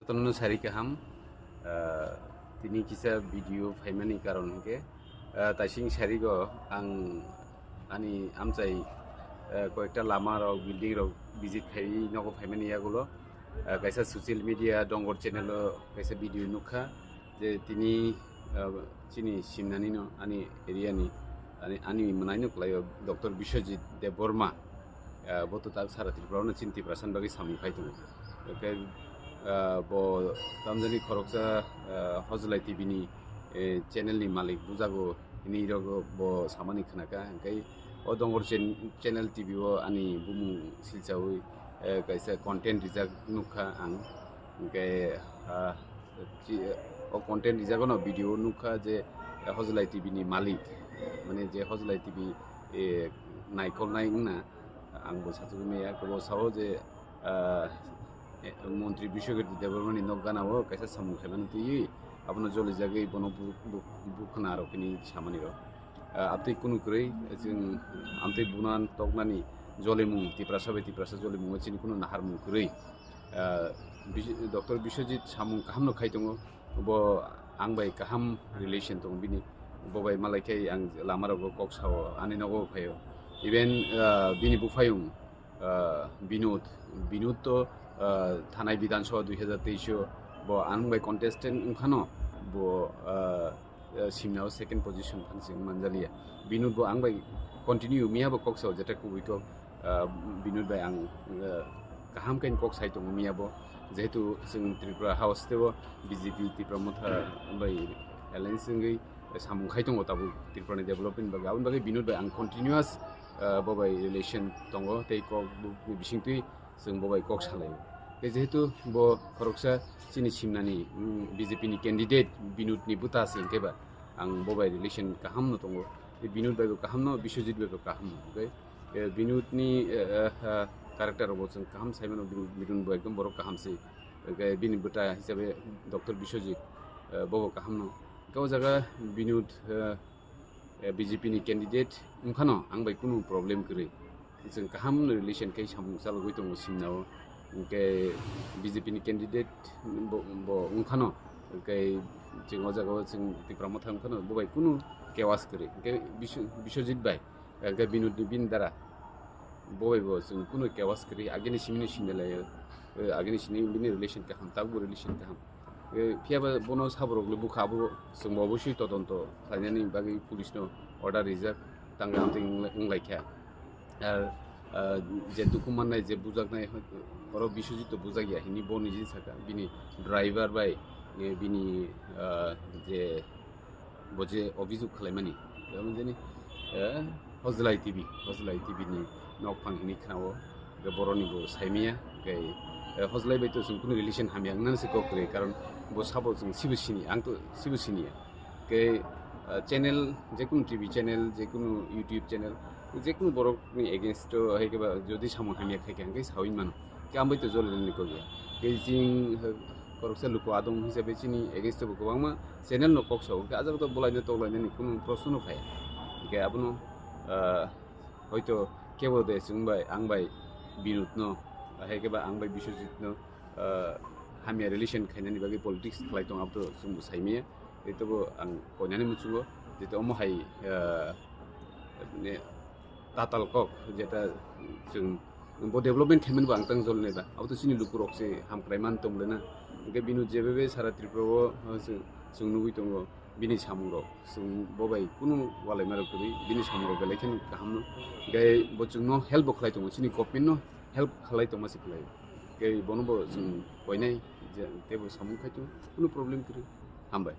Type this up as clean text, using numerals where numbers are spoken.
Tonu sari kaham tini kisa video faimani karon hingke tasing sari go ani amchai koekta lama rok building rok visit khai nogo faimani yagulo kaisa social media dongor channel kaisa video nukha je tini chini simnani no ani area ni ani manai nuklayo Dr. Bishojit Deborma boto tak sara Tripura cinti prasan bagi samu khai tu bo tamjani khoroksa hozlai tv ni channel ni malik bujago ini rogo bo samani khnaka kai o dongor channel tv o ani bumu silchawi kaisa content rijak nukha ang kai o content rijak no video nukha je hozlai tv ni malik mane je hozlai tv naikol nai na ang bo sachu meya ko sawo je মন্ত্রী বিশ্বকৃতি দেববর্মা নগানাও কাইসা সামু খাইবান তুই আপনার জলে জায়গায় বন বুখনা আরো কিনি সামানি আপনি কোনো করে আমতে বুনান তগনানি জলে মুং তিপ্রাসা জলে মুং চিনি কোনো নাহার মুং করে ডক্টর বিশ্বজিৎ সামু কাহামনো খাই দङ ব आंबाय काहाम रिलेशन दङ बिनि बबाय मालायखाय आं लामाराव कक साव आनि नगो फायो इभेन बिनि बुफायुं बिनुद तो थानाय विधानसभा 2023 bo angbai contestant ungkhano bo simnao second position phansing manjalia binud bo angbai continue miya bo kokso jeta kubiko binud bai ang kaham kain kok sai tong miya bo jehetu sing Tripura house tebo BJP Tripura motha bai alliance ngai samung khai tong tabu Tripura ni development ba gaun bagai binud bai ang continuous bo bai relation tongo tei kok bisingtui sing bo bai kok salai যেহেতু bo khoroksa chini simnani BJP ni candidate Binod ni buta singkeba ang bobai relation kaham no tongo Binod bai kaham no Bishojit bai kaham okay Binod ni character ro chung kaham saimano Binod bai ekdom borok kaham se bini buta hisabe Dr. Bishojit bobo kaham no kau jaga Binod BJP ni candidate ungkhano ang bai kuno problem kre chung kaham no relation kai samung sal goi tongo simnao ke BJP ni candidate bo ungkhano ke jing o jaga jing Tripura motham khano bo bai kunu kewas kre ke Bishojit bai ke Binod ni bin dara bo bai bo jing kunu kewas kre ageni simini simnelay ageni simini bini relation ka ham tabu relation ka ham phiaba bono saborok lu bukhabo jing obosoi todonto khlainani bagi police no order rijak tangam ting laikha যে দুকুমান নাই যে বুজাক নাই বড় বিশ্বজিৎ বুঝা গিয়া হিনি বনি জিনিস থাকা বিনি ড্রাইভার বাই বিনি যে বজে অভিযোগ খালাইমানি যেমন জানি হজলাই টিভি নি নকফাং হিনি খাও বড়নি বো সাইমিয়া গাই হজলাই বাই তো কোনো রিলেশন হামিয়া নানসে ককরে কারণ বো সাবো जों সিবুসিনি আং তো সিবুসিনিয়া কে চ্যানেল যে কোনো টিভি চ্যানেল যে কোনো ইউটিউব চ্যানেল যে কোনো বড়নি এগেইনস্ট হেকেবা যদি সামু হামিয়া খাইকে হাঙ্গে সাউইন মান কে আমবাই তো জলেনি কগে বেজিং করকসা লুকো আদং হিসাবে চিনি এগেইনস্ট বো গোबांमा চ্যানেল ন ককসাও কে আজাব তো বলাইনে তলাইনে কোনো প্রশ্ন ফায়া কে আপনো হয়তো কেবো দে সুংবাই आंबाय Binod no হেকেবা आंबाय Bishojit no হামিয়া রিলেশন খাইনানি বাকি পলিটিক্স খালাই দং আবতো সুং সাইমিয়া এতবো আং কইনানি মুচুগো যেতে অমহাই tatal kok jeta jeng bo development themen bang tang jol neba auto sini lukurok se hamkraiman tomlena ge Binod jebebe sara Tripura jeng nugui tongo bini samuro jeng bobai kunu walai maro kuri bini samuro belekhen kaham ge bo jeng no help bo khlai tongo sini government no help khlai tongma se khlai ge bono bo jeng koinai je tebo samung khai tu kunu problem kuri hambai